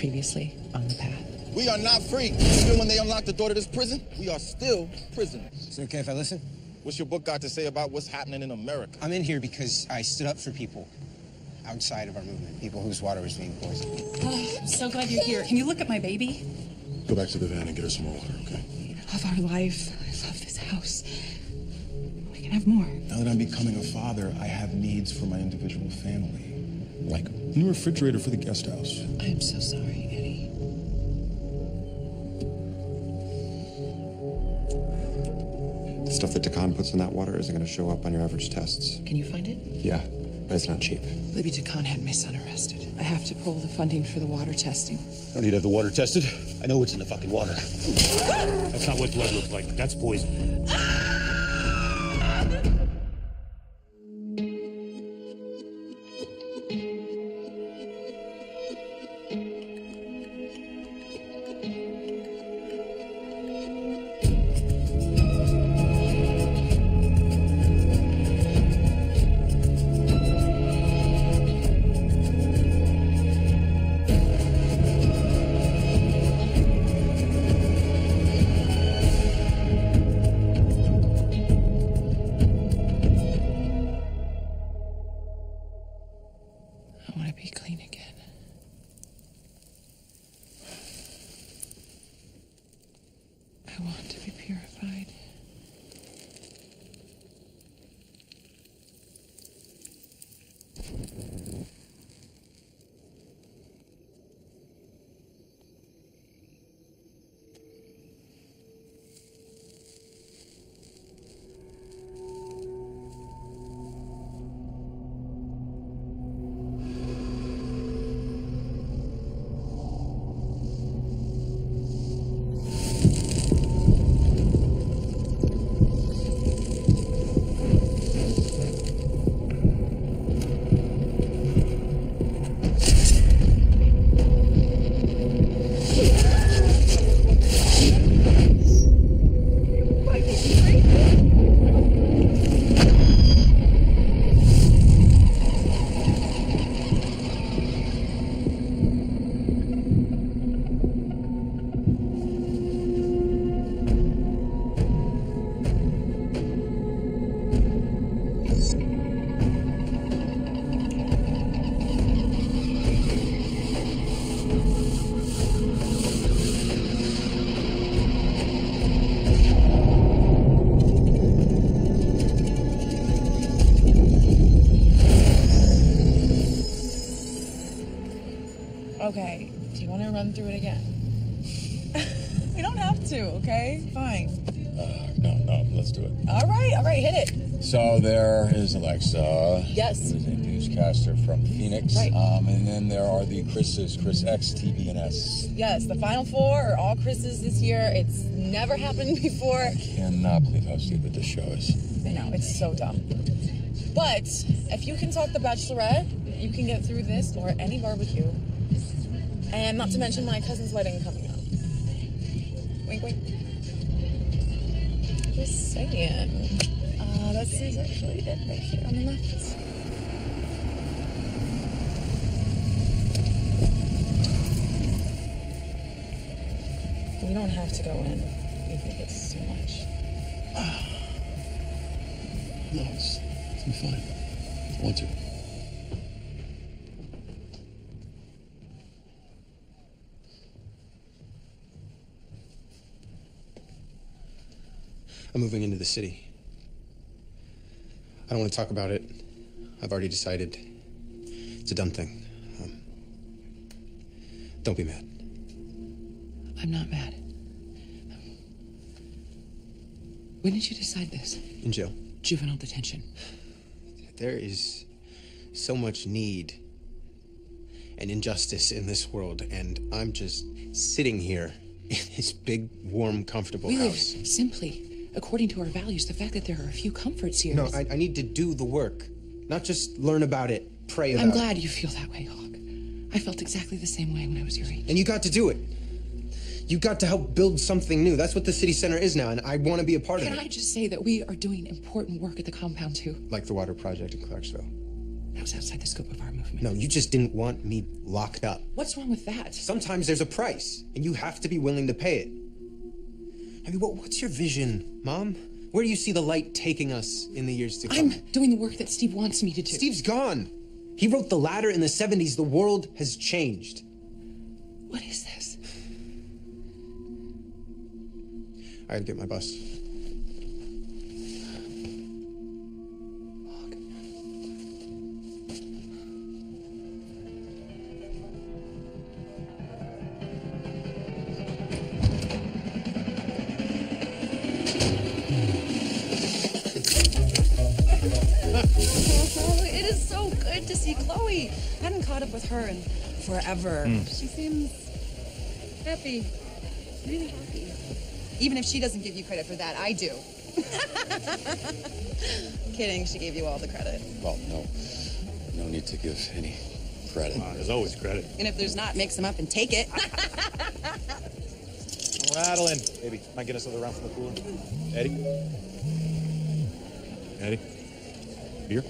previously on the path. We are not free. Even when they unlock the door to this prison, we are still prisoners. Is it okay if I listen? What's your book got to say about what's happening in America? I'm in here because I stood up for people outside of our movement, people whose water was being poisoned. Oh, I'm so glad you're here. Can you look at my baby? Go back to the van and get her some more water, okay? I love our life. I love this house. We can have more. Now that I'm becoming a father, I have needs for my individual family. Like a new refrigerator for the guest house. I'm so sorry, Eddie. The stuff that Takan puts in that water isn't going to show up on your average tests. Can you find it? Yeah, but it's not cheap. Libby Takan had my son arrested. I have to pull the funding for the water testing. I don't need to have the water tested. I know what's in the fucking water. That's not what blood looks like. That's poison. I want to be clean again. I want to be purified. Okay, do you want to run through it again? We don't have to, okay? Fine. No, let's do it. All right, hit it. So there is Alexa. Yes. Who's a newscaster from Phoenix. Right. And then there are the Chris's, Chris X, TV, and S. Yes, the final four are all Chris's this year. It's never happened before. Cannot believe how stupid this show is. I know, it's so dumb. But if you can talk The Bachelorette, you can get through this or any barbecue. And not to mention my cousin's wedding coming up. Wink, wink. Just saying. This is actually it right here on the left. We don't have to go in. You think it's too much. No, it's be fine. If I want to. I'm moving into the city. I don't want to talk about it. I've already decided. It's a done thing. Don't be mad. I'm not mad. When did you decide this? In jail. Juvenile detention. There is so much need and injustice in this world, and I'm just sitting here in this big, warm, comfortable We live house. simply according to our values. The fact that there are a few comforts here. No, I need to do the work, not just learn about it, pray about it. I'm glad you feel that way, Hawk. I felt exactly the same way when I was your age. And you got to do it. You got to help build something new. That's what the city center is now, and I want to be a part of it. Can I just say that we are doing important work at the compound, too? Like the water project in Clarksville. That was outside the scope of our movement. No, you just didn't want me locked up. What's wrong with that? Sometimes there's a price, and you have to be willing to pay it. I mean, what's your vision, Mom? Where do you see the light taking us in the years to come? I'm doing the work that Steve wants me to do. Steve's gone. He wrote The Ladder in the 70s. The world has changed. What is this? I gotta get my bus. It is so good to see Chloe. I hadn't caught up with her in forever. She seems happy. Really happy. Even if she doesn't give you credit for that, I do. Kidding, she gave you all the credit. Well, no need to give any credit. There's always credit. And if there's not, mix them up and take it. Rattling. Baby, might get us another round from the cooler. Eddie? Eddie? Beer?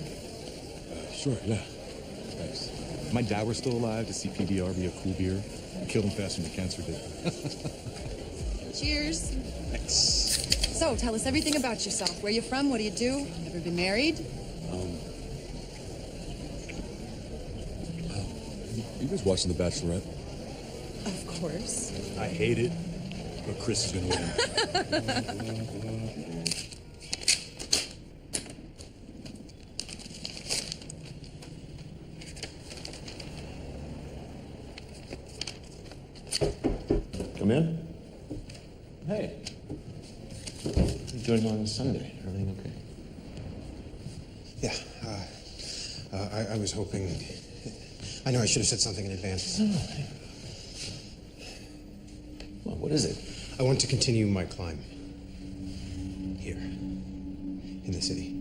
Sure, yeah. Thanks. If my dad were still alive to see PBR be a cool beer, it killed him faster than cancer did. Cheers. Thanks. So, tell us everything about yourself. Where you from? What do you do? Ever been married? You guys watching The Bachelorette? Of course. I hate it, but Chris is gonna win. Come in. Hey. What are you doing on Sunday? Everything okay? Yeah, I was hoping... I know I should have said something in advance. Well, what is it? I want to continue my climb. Here. In the city.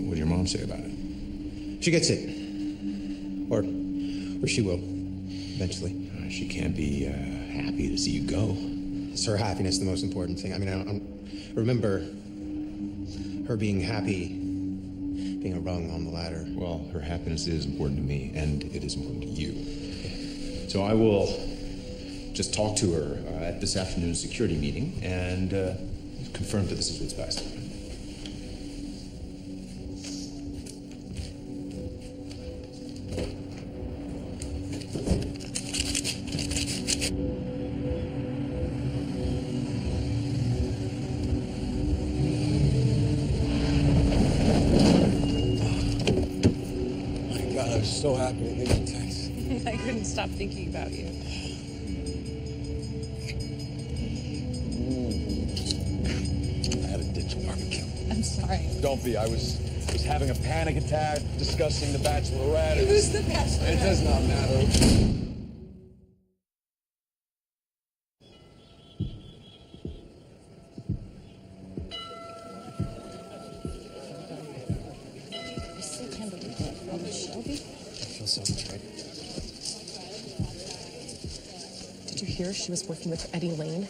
What did your mom say about it? She gets it. Or she will. Eventually. She can't be happy to see you go. It's her happiness the most important thing. I mean, I remember her being happy, being a rung on the ladder. Well, her happiness is important to me, and it is important to you. So I will just talk to her at this afternoon's security meeting and confirm that this is what's best. So happy to get your text. I couldn't stop thinking about you. I had a ditch barbecue. I'm sorry. Don't be. I was having a panic attack discussing The Bachelorette. Who's The Bachelorette? It does not matter. I still can't believe it. Oh, Shelby? I feel so betrayed. Did you hear she was working with Eddie Lane?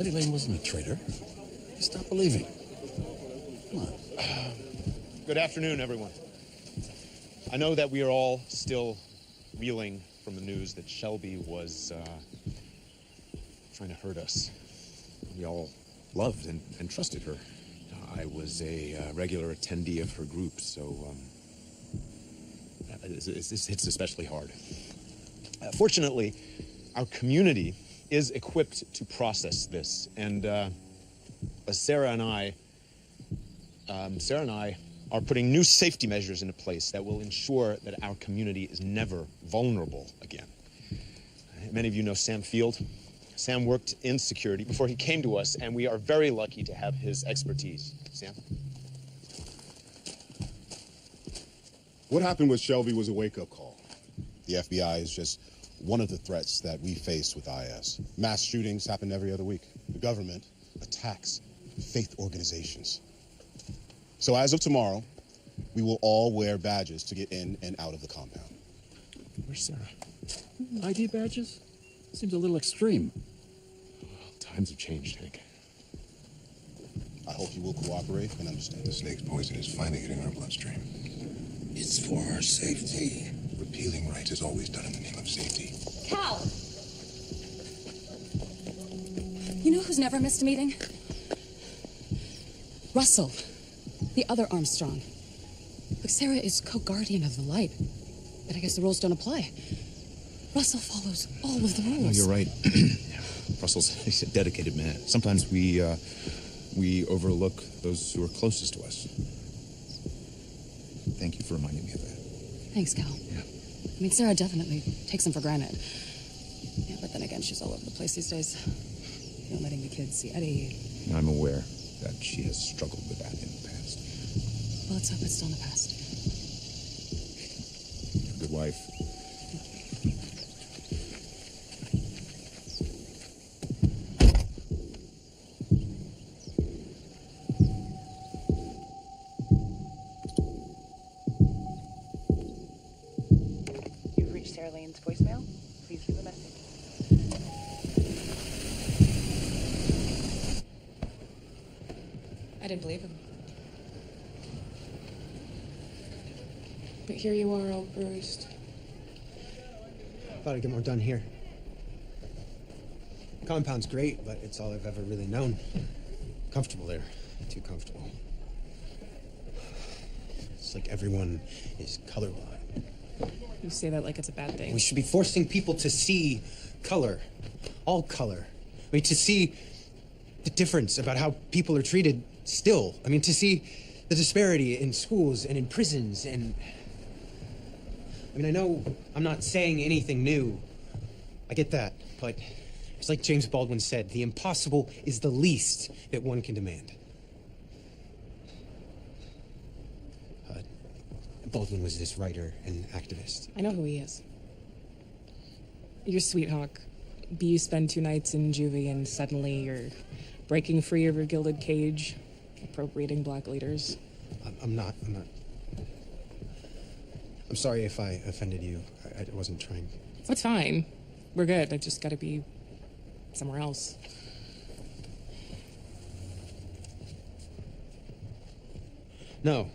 Eddie Lane wasn't a traitor. Stop believing. Come on. Good afternoon, everyone. I know that we are all still reeling from the news that Shelby was trying to hurt us. We all loved and trusted her. I was a regular attendee of her group, so this hits especially hard. Fortunately, our community is equipped to process this, and Sarah and I are putting new safety measures into place that will ensure that our community is never vulnerable again. Many of you know Sam Field. Sam worked in security before he came to us, and we are very lucky to have his expertise. Sam? What happened with Shelby was a wake-up call. The FBI is just one of the threats that we face with IS. Mass shootings happen every other week. The government attacks faith organizations. So as of tomorrow, we will all wear badges to get in and out of the compound. Where's Sarah? ID badges? Seems a little extreme. Times have changed, Hank. I hope you will cooperate and understand. The snake's poison is finally getting in our bloodstream. It's for our safety. Repealing rights is always done in the name of safety. Cal! You know who's never missed a meeting? Russell. The other Armstrong. Look, Sarah is co-guardian of the light. But I guess the rules don't apply. Russell follows all of the rules. No, you're right. He's a dedicated man. Sometimes we overlook those who are closest to us. Thank you for reminding me of that. Thanks, Cal. Yeah. I mean, Sarah definitely takes him for granted. Yeah, but then again, she's all over the place these days. You know, letting the kids see Eddie. I'm aware that she has struggled with that in the past. Well, let's hope it's still in the past. You're a good wife. You've reached Sarah Lane's voicemail. Please leave a message. I didn't believe him. But here you are, all bruised. Thought I'd get more done here. Compound's great, but it's all I've ever really known. Comfortable there. Too comfortable. It's like everyone is colorblind. You say that like it's a bad thing. We should be forcing people to see color. All color. I mean, to see the difference about how people are treated still. I mean, to see the disparity in schools and in prisons and... I mean, I know I'm not saying anything new. I get that, but it's like James Baldwin said, the impossible is the least that one can demand. Baldwin was this writer and activist. I know who he is. You're Sweet Hawk. You spend 2 nights in juvie and suddenly you're breaking free of your gilded cage, appropriating black leaders. I'm not. I'm sorry if I offended you. I wasn't trying. That's fine. We're good. I just gotta be somewhere else. No.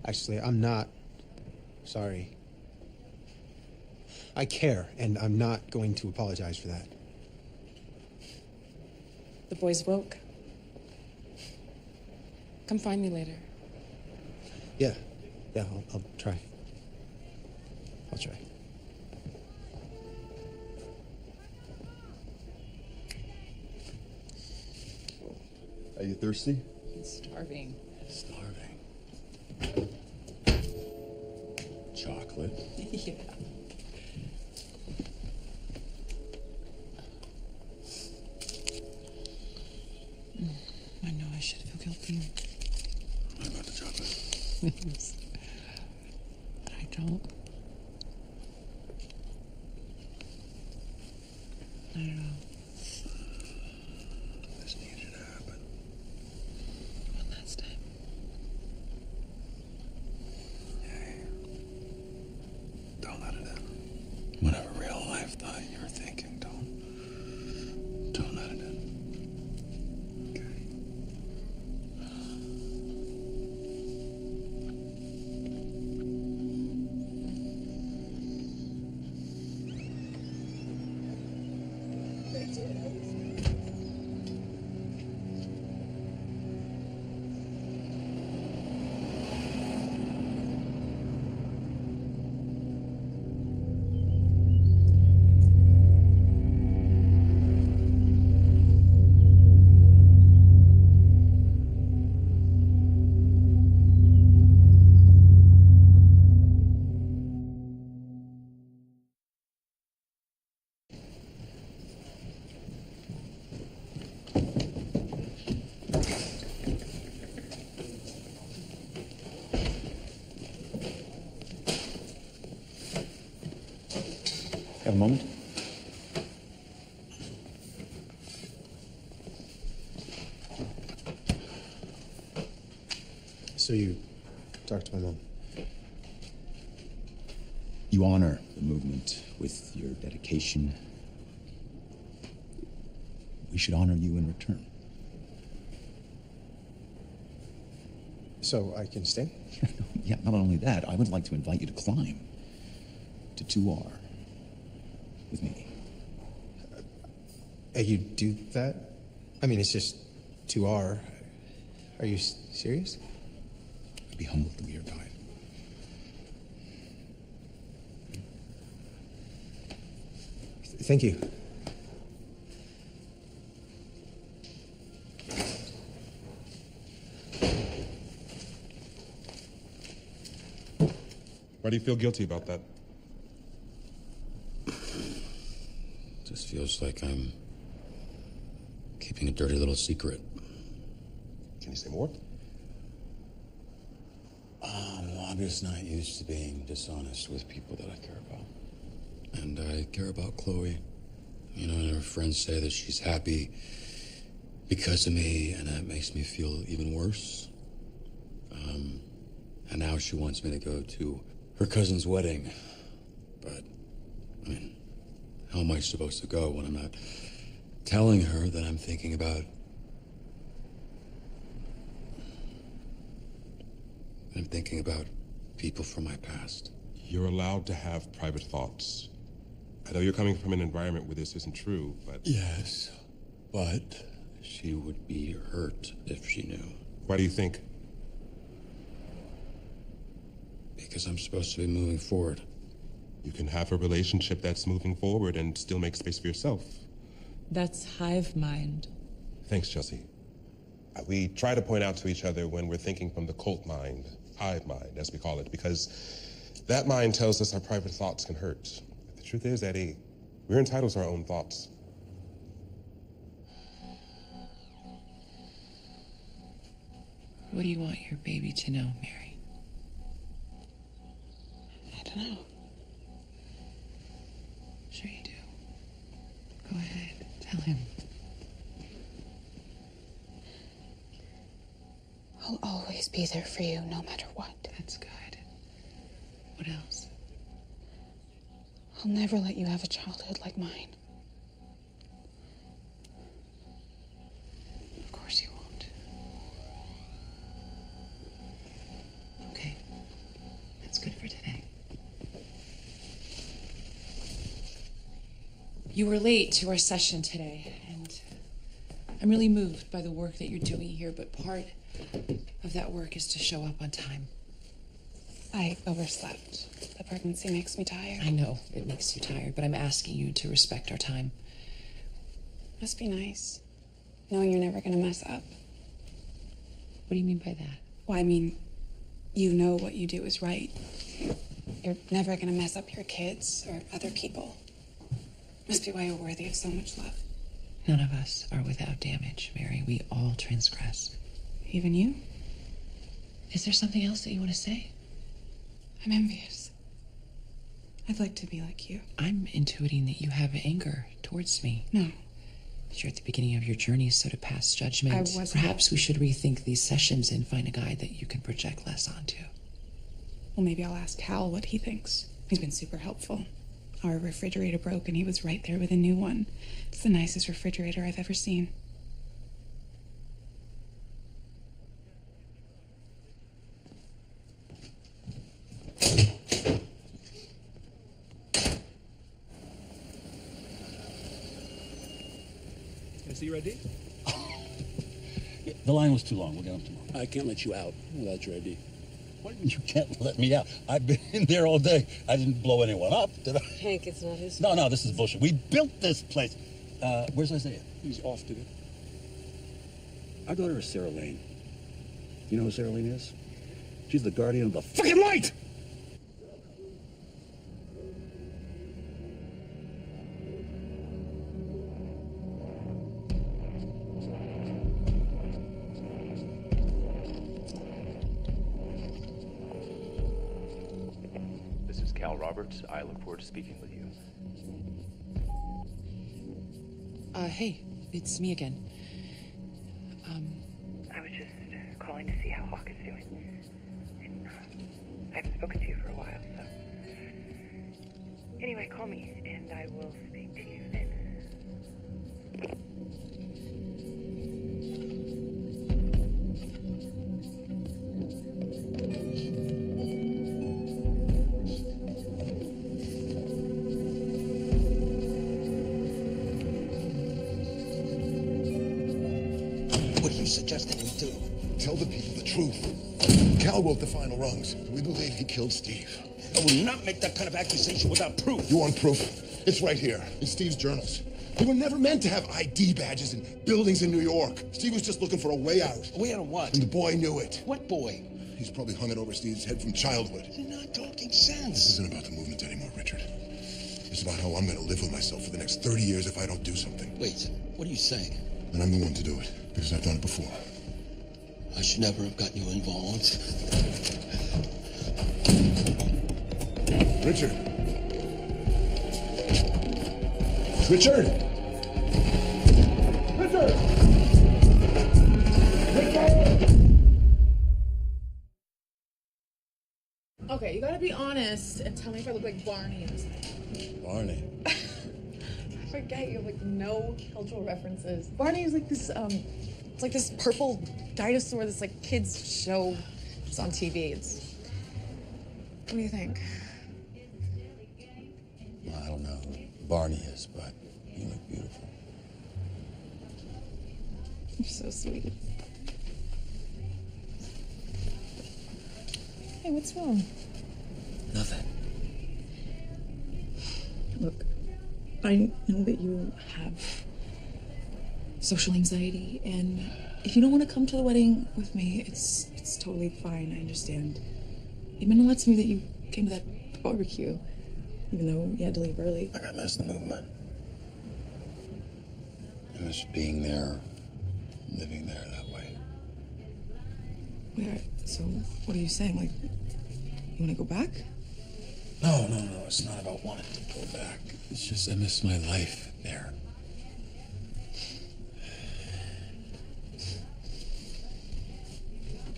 Actually, I'm not sorry. I care, and I'm not going to apologize for that. The boys woke. Come find me later. Yeah, I'll try. I'll try. Are you thirsty? I'm starving. Starving. Chocolate? Yeah. I know I should feel guilty. What about the chocolate? But I don't. I don't know. This needed to happen. One last time. Hey. Don't let it in. Whatever real life thought you were thinking, don't let it in. Have a moment? So you talked to my mom? You honor the movement with your dedication. We should honor you in return. so I can stay? Yeah, not only that, I would like to invite you to climb to 2R with me. You do that? I mean, it's just 2R. Are you serious? I'd be humbled to be your guide. Thank you. Why do you feel guilty about that? Just feels like I'm keeping a dirty little secret. Can you say more? I'm just not used to being dishonest with people that I care about. And I care about Chloe. You know, and her friends say that she's happy because of me, and that makes me feel even worse. And now she wants me to go to her cousin's wedding. But, I mean, how am I supposed to go when I'm not telling her that I'm thinking about... I'm thinking about people from my past. You're allowed to have private thoughts. I know you're coming from an environment where this isn't true, but... Yes, but she would be hurt if she knew. Why do you think? Because I'm supposed to be moving forward. You can have a relationship that's moving forward and still make space for yourself. That's hive mind. Thanks, Chelsea. We try to point out to each other when we're thinking from the cult mind, hive mind, as we call it, because that mind tells us our private thoughts can hurt. But the truth is, Eddie, we're entitled to our own thoughts. What do you want your baby to know, Mary? I don't know. Sure you do. Go ahead, tell him. I'll always be there for you, no matter what. That's good. What else? I'll never let you have a childhood like mine. Of course you won't. Okay. That's good for today. You were late to our session today, and I'm really moved by the work that you're doing here, but part of that work is to show up on time. I overslept. The pregnancy makes me tired. I know it makes you tired, but I'm asking you to respect our time. Must be nice, knowing you're never gonna mess up. What do you mean by that? Well, I mean, you know what you do is right. You're never gonna mess up your kids or other people. Must be why you're worthy of so much love. None of us are without damage, Mary. We all transgress. Even you? Is there something else that you want to say? I'm envious. I'd like to be like you. I'm intuiting that you have anger towards me. No. That you're at the beginning of your journey, so to pass judgment. I wasn't. Perhaps we should rethink these sessions and find a guy that you can project less onto. Well, maybe I'll ask Hal what he thinks. He's been super helpful. Our refrigerator broke and he was right there with a new one. It's the nicest refrigerator I've ever seen. Is he ready? Yeah, the line was too long. We'll get him tomorrow. I can't let you out without your ID. What do you mean you can't let me out? I've been in there all day. I didn't blow anyone up, did I? Hank, it's not his No, this is bullshit. We built this place. Where's Isaiah? He's off today. Our daughter is Sarah Lane. You know who Sarah Lane is? She's the guardian of the fucking light! This is Cal Roberts. I look forward to speaking with you. Hey, it's me again. I was just calling to see how Hawk is doing. And, I haven't spoken to you for a while, so... Anyway, call me, and I will speak to you then. suggesting we do? Tell the people the truth. Cal wrote the final rungs. We believe he killed Steve. I will not make that kind of accusation without proof. You want proof? It's right here, in Steve's journals. They were never meant to have ID badges in buildings in New York. Steve was just looking for a way out. A way out of what? And the boy knew it. What boy? He's probably hung it over Steve's head from childhood. You're not talking sense. This isn't about the movement anymore, Richard. It's about how I'm going to live with myself for the next 30 years if I don't do something. Wait, what are you saying? And I'm the one to do it, because I've done it before. I should never have gotten you involved. Richard! Richard! Richard! Okay, you gotta be honest and tell me if I look like Barney or something. Barney? I forget, you have like no cultural references. Barney is like this, it's like this purple dinosaur, this like kids show. It's on TV. What do you think? I don't know who Barney is, but you look beautiful. You're so sweet. Hey, what's wrong? Nothing. Look, I know that you have social anxiety, and if you don't want to come to the wedding with me, it's totally fine. I understand. It meant a lot to me that you came to that barbecue, even though you had to leave early. Like I miss the movement. I miss being there, living there that way. Wait, so what are you saying? Like, you want to go back? No, it's not about wanting to go back. It's just I miss my life there.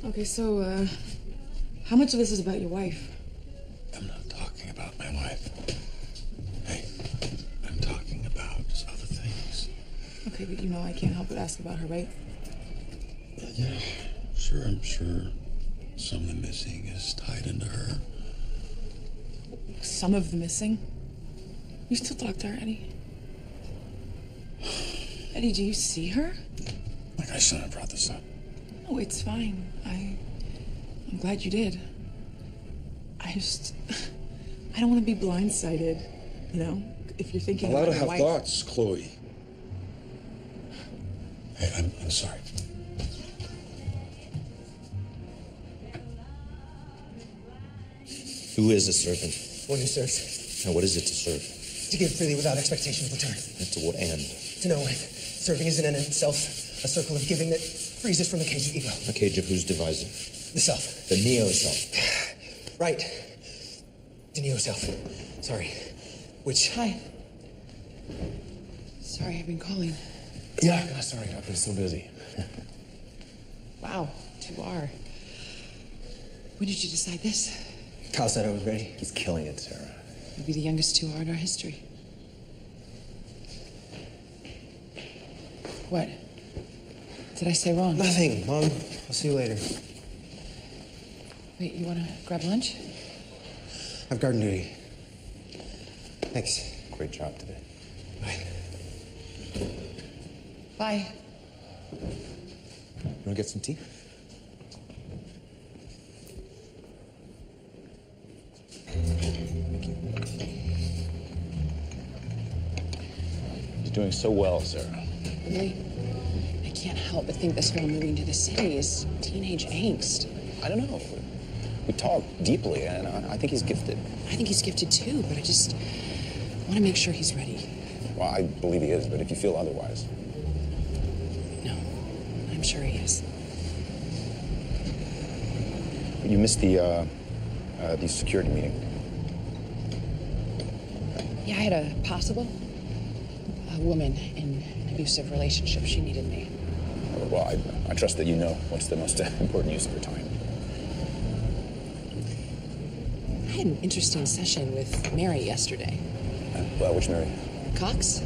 Okay, so, how much of this is about your wife? I'm not talking about my wife. Hey, I'm talking about just other things. Okay, but you know I can't help but ask about her, right? Yeah, sure, I'm sure some of the missing is tied into her. Some of the missing? You still talk to her, Eddie? Eddie, do you see her? Like I shouldn't have brought this up. No, it's fine. I'm glad you did. I don't want to be blindsided, you know? If you're thinking Allowed about to your have wife. thoughts, Chloe. Hey, I'm sorry. Who is a servant? One who serves. Now, what is it to serve? To give freely without expectation of return. And to what end? To know if serving is an end in itself, a circle of giving that frees us from the cage of ego. A cage of whose devising? The self. The neo-self. Right. The neo-self. Sorry. Which... Hi. Sorry, I've been calling. Yeah, sorry, I've been so busy. Wow, 2R. When did you decide this? Kyle said I was ready. He's killing it, Sarah. You'll be the youngest 2R in our history. What? Did I say wrong? Nothing, Mom. I'll see you later. Wait, you want to grab lunch? I've garden duty. Thanks. Great job today. Bye. Bye. You want to get some tea? Thank you. He's doing so well, Sarah. Really? I can't help but think this whole moving to the city is teenage angst. I don't know. We talk deeply, and I think he's gifted. I think he's gifted too, but I just want to make sure he's ready. Well, I believe he is, but if you feel otherwise. No, I'm sure he is. You missed the security meeting. Yeah, I had a possible woman in an abusive relationship. She needed me. Well, I trust that you know what's the most important use of your time. I had an interesting session with Mary yesterday. Well, which Mary? Cox?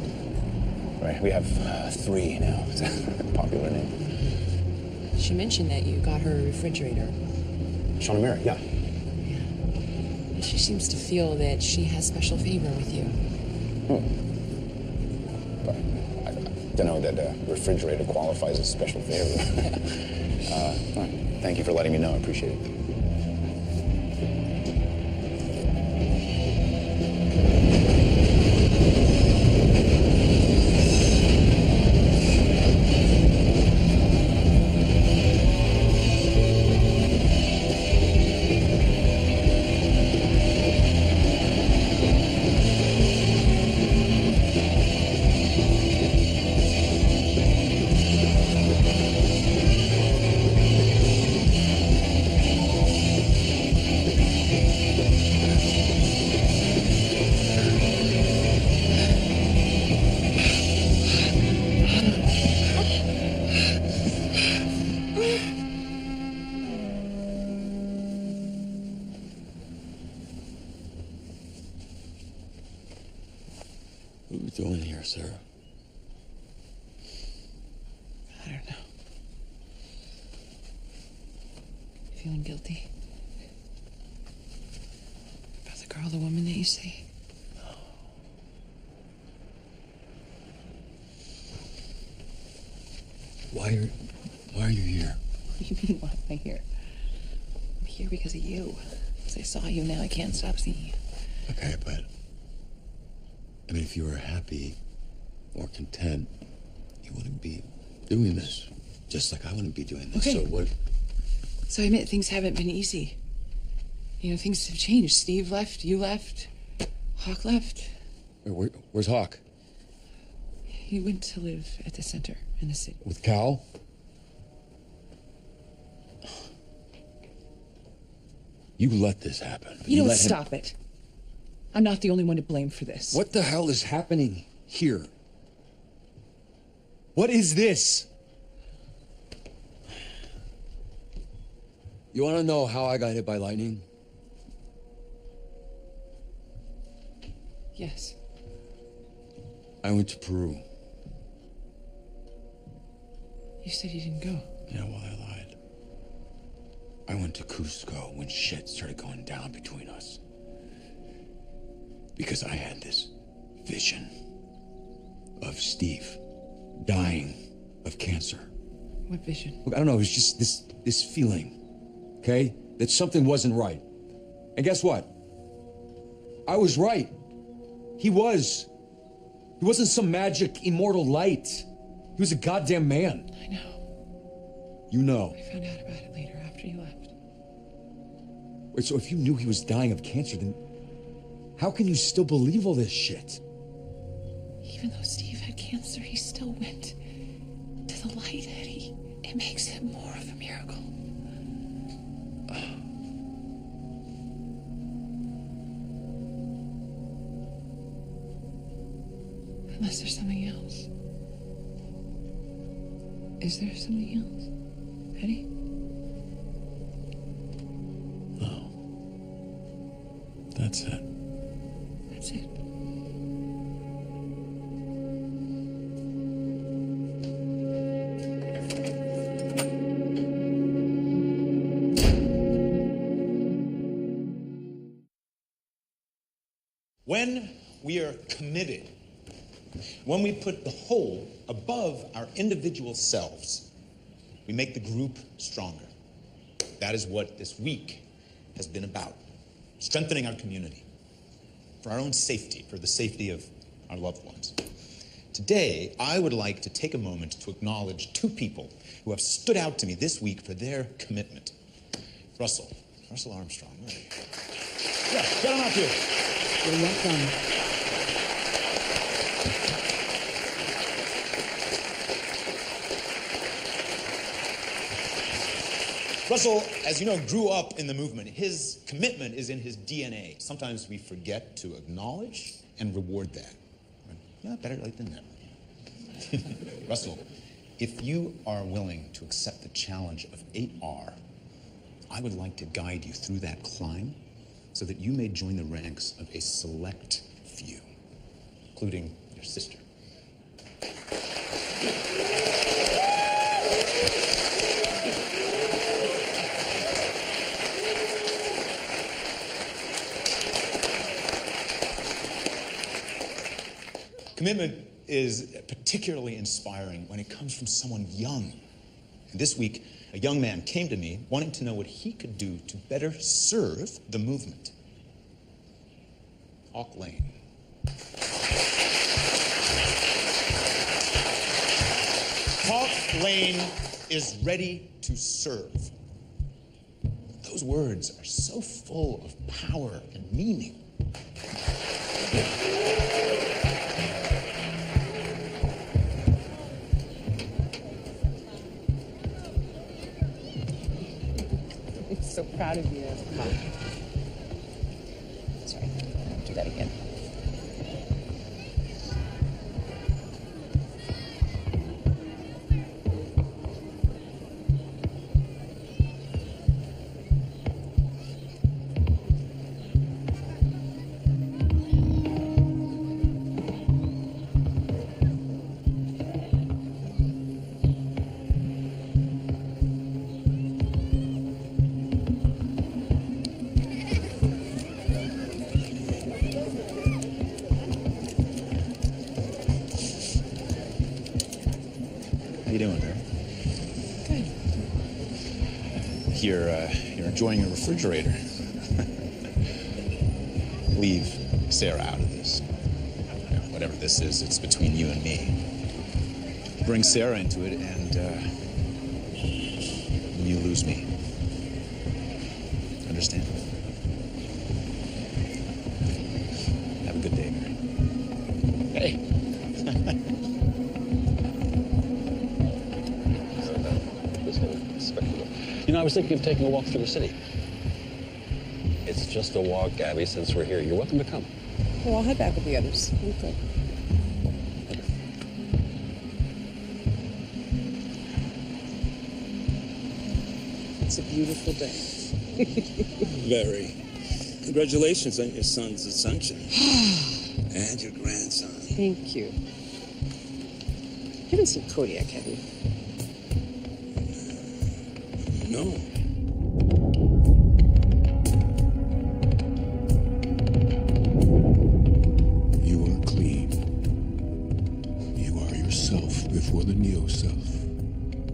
Right, we have 3 now. It's a popular name. She mentioned that you got her a refrigerator. Shauna Mary, yeah. And she seems to feel that she has special favor with you. to know that a refrigerator qualifies as a special favor. Thank you for letting me know. I appreciate it. What are we doing here, Sarah? I don't know. Feeling guilty? About the girl, the woman that you see? Why are you here? What do you mean, why am I here? I'm here because of you. Because I saw you, now I can't stop seeing you. Okay, but I mean, if you were happy or content, you wouldn't be doing this. Just like I wouldn't be doing this. Okay. So what? So I admit things haven't been easy. You know, things have changed. Steve left, you left, Hawk left. Where's Hawk? He went to live at the center in the city. With Cal? You let this happen. You know what? let him- Stop it. I'm not the only one to blame for this. What the hell is happening here? What is this? You want to know how I got hit by lightning? Yes. I went to Peru. You said you didn't go. Yeah, well, I lied. I went to Cusco when shit started going down between us. Because I had this vision of Steve dying of cancer. What vision? Look, I don't know, it was just this feeling, okay? That something wasn't right. And guess what? I was right. He was. He wasn't some magic immortal light. He was a goddamn man. I know. You know. I found out about it later, after you left. Wait, so if you knew he was dying of cancer, then how can you still believe all this shit? Even though Steve had cancer, he still went to the light, Eddie. It makes it more of a miracle. Unless there's something else. Is there something else, Eddie? No. That's it. That's it. When we are committed, when we put the whole above our individual selves, we make the group stronger. That is what this week has been about. Strengthening our community for our own safety, for the safety of our loved ones. Today, I would like to take a moment to acknowledge two people who have stood out to me this week for their commitment. Russell Armstrong. Where are you? Yeah, get on up here. You're welcome. Russell, as you know, grew up in the movement. His commitment is in his DNA. Sometimes we forget to acknowledge and reward that. Yeah, better late than never. Russell, if you are willing to accept the challenge of 8R, I would like to guide you through that climb so that you may join the ranks of a select few, including your sister. Commitment is particularly inspiring when it comes from someone young. And this week, a young man came to me wanting to know what he could do to better serve the movement. Hawk Lane. Hawk Lane is ready to serve. Those words are so full of power and meaning. I'm so proud of you. Sorry, I'll do that again. How you doing, Mary? Good. You're enjoying your refrigerator. Leave Sarah out of this. Whatever this is, it's between you and me. Bring Sarah into it, and you lose me. Understand? Have a good day, Mary. Hey. You know, I was thinking of taking a walk through the city. It's just a walk, Abby, since we're here. You're welcome to come. Well, I'll head back with the others. Okay. It's a beautiful day. Very. Congratulations on your son's ascension. And your grandson. Thank you. You haven't seen Kodiak, have you? No. You are clean. You are yourself before the neo-self.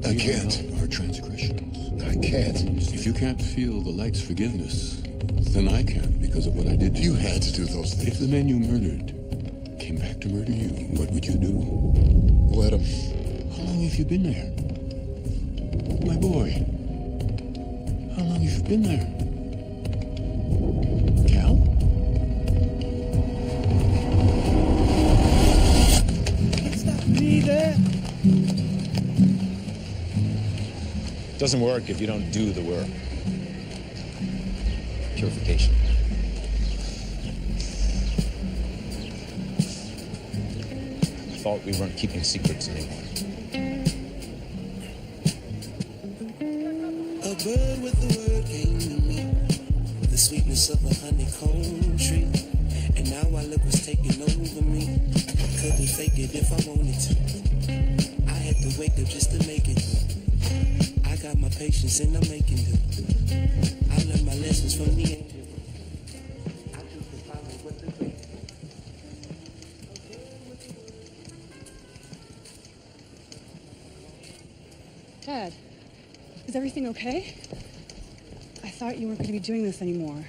I can't. Our transgressions. I can't. If you can't feel the light's forgiveness, then I can because of what I did to you. You had to do those things. If the man you murdered came back to murder you, what would you do? Let him. How long have you been there? My boy. How long have you been there? Cal? Me there. Doesn't work if you don't do the work. Purification. I thought we weren't keeping secrets anymore. A bird with the word came to me, the sweetness of a honeycomb tree. And now I look what's taking over me. Couldn't fake it if I wanted to. I had to wake up just to make it. I got my patience and I'm making do. I learned my lessons from the angel. I choose to follow what the great. Dad, is everything okay? I thought you weren't going to be doing this anymore.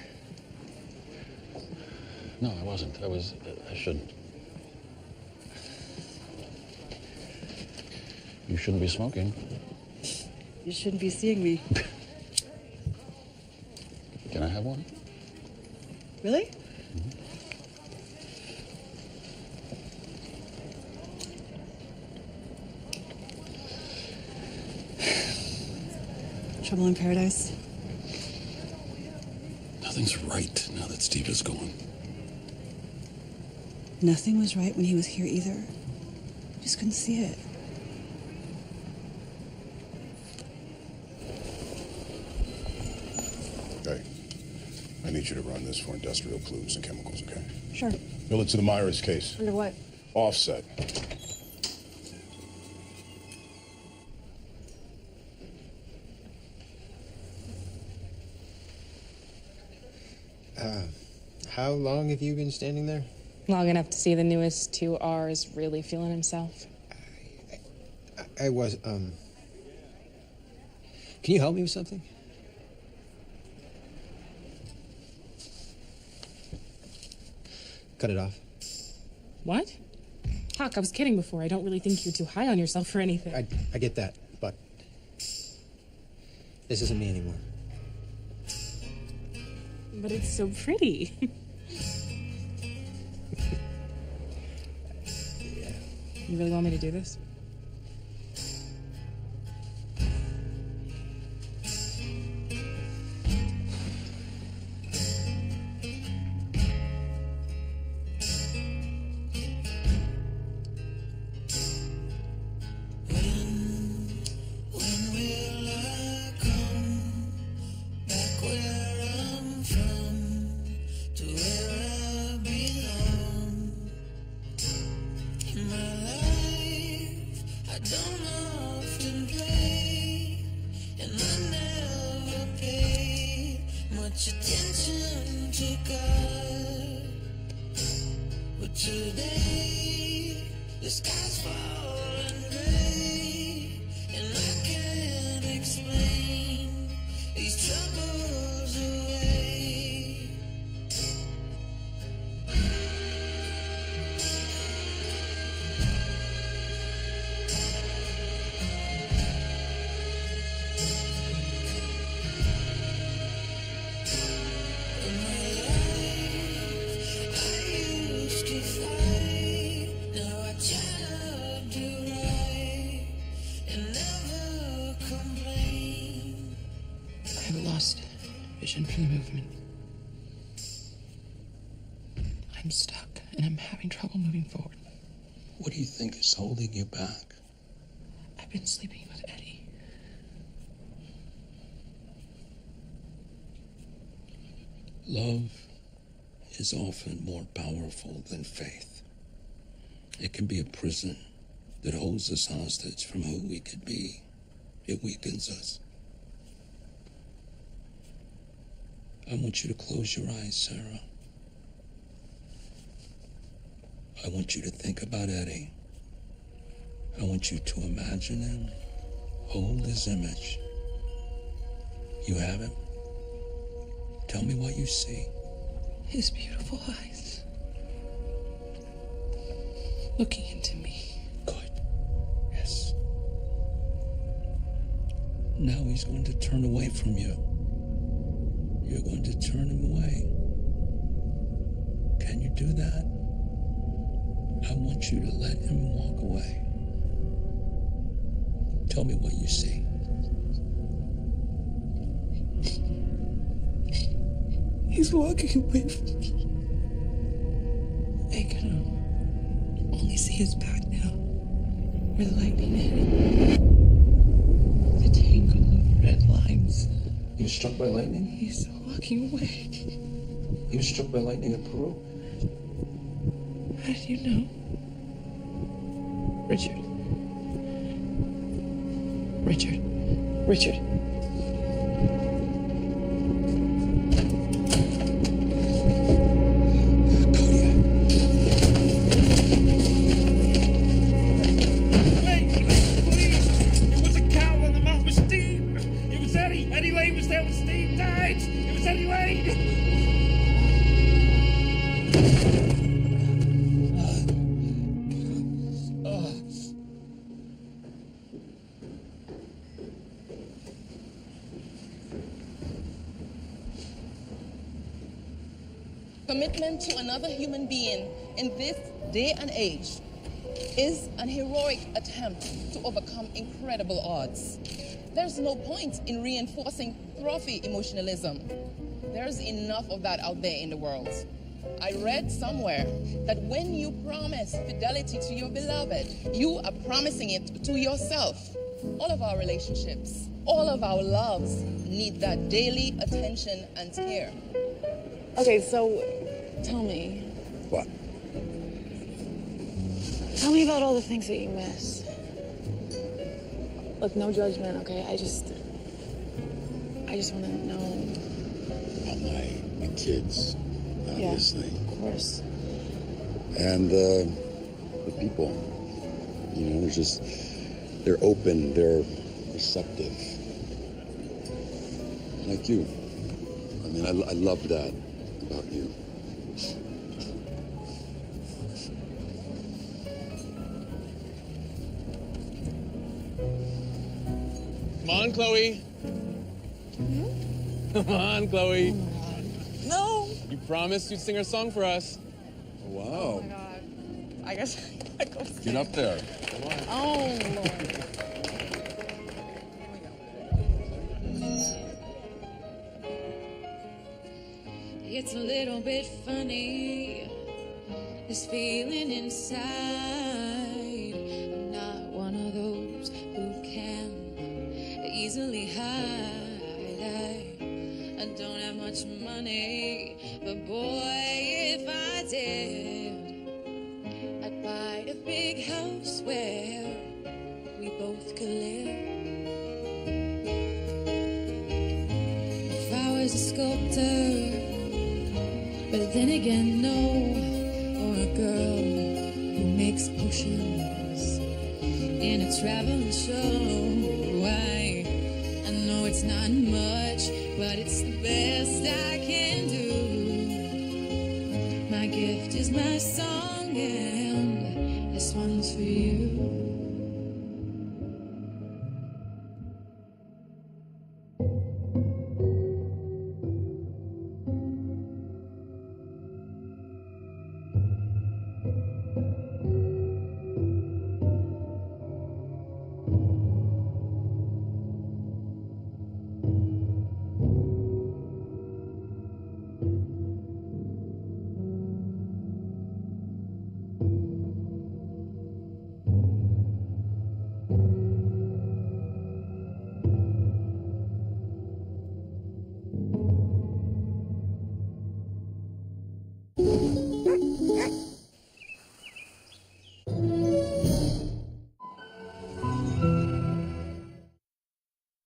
No, I wasn't. I shouldn't. You shouldn't be smoking. You shouldn't be seeing me. Can I have one? Really? Trouble in paradise? Nothing's right now that Steve is gone. Nothing was right when he was here either. Just couldn't see it. Hey, I need you to run this for industrial clues and chemicals, okay? Sure. Bill it to the Myers case. Under what? Offset. How long have you been standing there? Long enough to see the newest 2Rs really feeling himself. I was, Can you help me with something? Cut it off. What? Hawk, I was kidding before. I don't really think you're too high on yourself or anything. I get that, but this isn't me anymore. But it's so pretty. You really want me to do this? vision for the movement. I'm stuck, and I'm having trouble moving forward. What do you think is holding you back? I've been sleeping with Eddie. Love is often more powerful than faith. It can be a prison that holds us hostage from who we could be. It weakens us. I want you to close your eyes, Sarah. I want you to think about Eddie. I want you to imagine him, hold his image. You have him? Tell me what you see. His beautiful eyes. Looking into me. Good. Yes. Now he's going to turn away from you. You're going to turn him away. Can you do that? I want you to let him walk away. Tell me what you see. He's walking away from me. I can only see his back now, where the lightning hit. The tangle of red lines. He was struck by lightning? He's walking away. He was struck by lightning in Peru? How did you know? Richard. Eddie Lane was there when Steve died. It was Eddie Lane. Commitment to another human being in this day and age is an heroic attempt to overcome incredible odds. There's no point in reinforcing trophy emotionalism. There's enough of that out there in the world. I read somewhere that when you promise fidelity to your beloved, you are promising it to yourself. All of our relationships, all of our loves need that daily attention and care. Okay, so tell me. What? Tell me about all the things that you miss. Look, no judgment, okay? I just want to know. About my kids, obviously. Yeah, of course. And the people. You know, there's just They're open, they're receptive. Like you. I mean, I love that about you. Come on, Chloe. Come on, Chloe. No. You promised you'd sing our song for us. Wow. Oh my God. I guess I go. Get up there. Come on. Oh Lord. It's a little bit funny, this feeling inside. I'm not one of those who can easily hide. I don't have much money, but boy, if I did, I'd buy a big house where we both could live. If I was a sculptor, but then again, no, or a girl who makes potions in a traveling show. I know it's not much, but it's the best I can do. My gift is my song, and this one's for you.